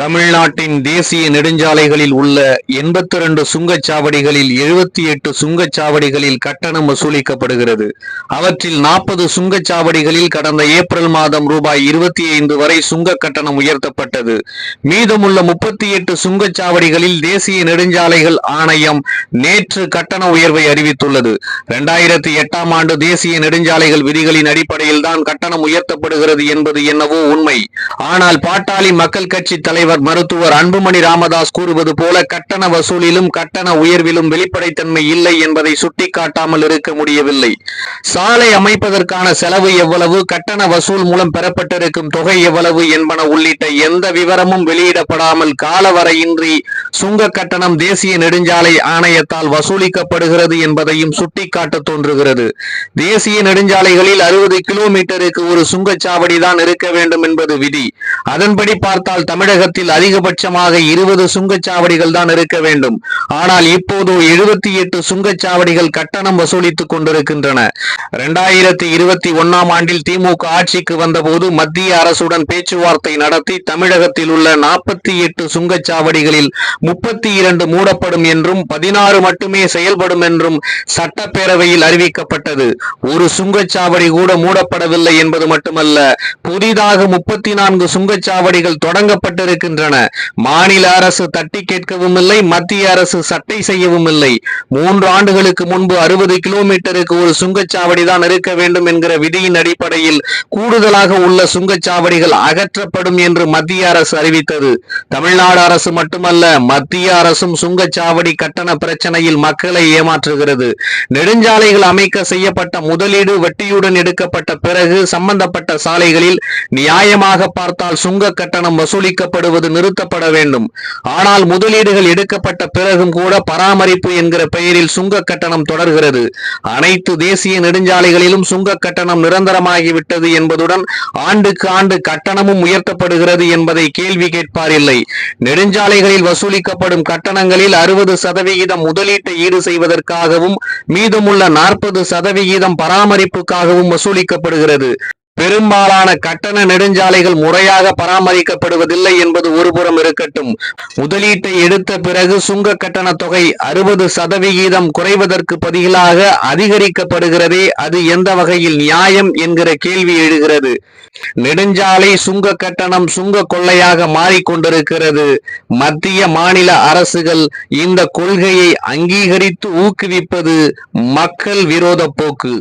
தமிழ்நாட்டின் தேசிய நெடுஞ்சாலைகளில் உள்ள 82 சுங்கச்சாவடிகளில் 78 சுங்கச்சாவடிகளில் கட்டணம் வசூலிக்கப்படுகிறது. அவற்றில் 40 சுங்கச்சாவடிகளில் கடந்த ஏப்ரல் மாதம் ரூபாய் 25 வரை சுங்க கட்டணம் உயர்த்தப்பட்டது. மீதமுள்ள 38 சுங்கச்சாவடிகளில் தேசிய நெடுஞ்சாலைகள் ஆணையம் நேற்று கட்டண உயர்வை அறிவித்துள்ளது. 2008ஆம் ஆண்டு தேசிய நெடுஞ்சாலைகள் விதிகளின் அடிப்படையில் தான் கட்டணம் உயர்த்தப்படுகிறது என்பது என்னவோ உண்மை. ஆனால் பாட்டாளி மக்கள் கட்சி தலைவர் மருத்துவர் அன்புமணி ராமதாஸ் கூறுவது போல கட்டண வசூலிலும் கட்டண உயர்விலும் வெளிப்படைத்தன்மை இல்லை என்பதை சுட்டிக்காட்டாமல் இருக்க முடியவில்லை. சாலை அமைப்பதற்கான செலவு எவ்வளவு, கட்டண வசூல் மூலம் பெறப்பட்டிருக்கும் தொகை எவ்வளவு என்பன உள்ளிட்ட எந்த விவரமும் வெளியிடப்படாமல் காலவரையின்றி சுங்க கட்டணம் தேசிய நெடுஞ்சாலை ஆணையத்தால் வசூலிக்கப்படுகிறது என்பதையும் சுட்டிக்காட்ட தோன்றுகிறது. தேசிய நெடுஞ்சாலைகளில் 60 கிலோமீட்டருக்கு ஒரு சுங்கச்சாவடி தான் இருக்க வேண்டும் என்பது விதி. அதன்படி பார்த்தால் தமிழகத்தில் அதிகபட்சமாக 20 சுங்கச்சாவடிகள் தான் இருக்க வேண்டும். ஆனால் இப்போது 78 சுங்கச்சாவடிகள் கட்டணம் வசூலித்துக் கொண்டிருக்கின்றன. 2021ஆம் ஆண்டில் திமுக ஆட்சிக்கு வந்தபோது மத்திய அரசுடன் பேச்சுவார்த்தை நடத்தி தமிழகத்தில் உள்ள 48 சுங்கச்சாவடிகளில் 32 மூடப்படும் என்றும் 16 மட்டுமே செயல்படும் என்றும் சட்டப்பேரவையில் அறிவிக்கப்பட்டது. ஒரு சுங்கச்சாவடி கூட மூடப்படவில்லை என்பது மட்டுமல்ல, புதிதாக 34 சுங்கச்சாவடிகள் தொடங்கப்பட்டிருக்கின்றன. மாநில அரசு தட்டி கேட்கவும் இல்லை, மத்திய அரசு சட்டை செய்யவும் இல்லை. 3 ஆண்டுகளுக்கு முன்பு 60 கிலோமீட்டருக்கு ஒரு சுங்கச்சாவடி தான் இருக்க வேண்டும் என்கிற விதியின் அடிப்படையில் கூடுதலாக உள்ள சுங்கச்சாவடிகள் அகற்றப்படும் என்று மத்திய அரசு அறிவித்தது. தமிழ்நாடு அரசு மட்டுமல்ல, மத்திய அரசும் சுங்கச்சாவடி கட்டண பிரச்சனையில் மக்களை ஏமாற்றுகிறது. நெடுஞ்சாலைகள் அமைக்க செய்யப்பட்ட முதலீடு வட்டியுடன் எடுக்கப்பட்ட பிறகு சம்பந்தப்பட்ட சாலைகளில் நியாயமாக பார்த்தால் சுங்க கட்டணம் வசூலிக்கப்படுவது நிறுத்தப்பட வேண்டும். ஆனால் முதலீடுகள் எடுக்கப்பட்ட பிறகும் கூட பராமரிப்பு என்கிற பெயரில் சுங்க கட்டணம் தொடர்கிறது. அனைத்து தேசிய நெடுஞ்சாலைகளிலும் சுங்க கட்டணம் நிரந்தரமாகிவிட்டது என்பதுடன் ஆண்டுக்கு ஆண்டு கட்டணமும் உயர்த்தப்படுகிறது என்பதை கேள்வி கேட்பார் இல்லை. நெடுஞ்சாலைகளில் வசூலிக்கப்படும் கட்டணங்களில் 60% முதலீட்டை ஈடு செய்வதற்காகவும் மீதமுள்ள 40% பராமரிப்புக்காகவும் வசூலிக்கப்படுகிறது. பெரும்பாலான கட்டண நெடுஞ்சாலைகள் முறையாக பராமரிக்கப்படுவதில்லை என்பது ஒருபுறம் இருக்கட்டும், முதலீட்டை எடுத்த பிறகு சுங்க கட்டண தொகை 60% குறைவதற்கு பதிலாக அதிகரிக்கப்படுகிறதே, அது எந்த வகையில் நியாயம் என்கிற கேள்வி எழுகிறது. நெடுஞ்சாலை சுங்க கட்டணம் சுங்க கொள்ளையாக மாறிக்கொண்டிருக்கிறது. மத்திய மாநில அரசுகள் இந்த கொள்கையை அங்கீகரித்து ஊக்குவிப்பது மக்கள் விரோத போக்கு.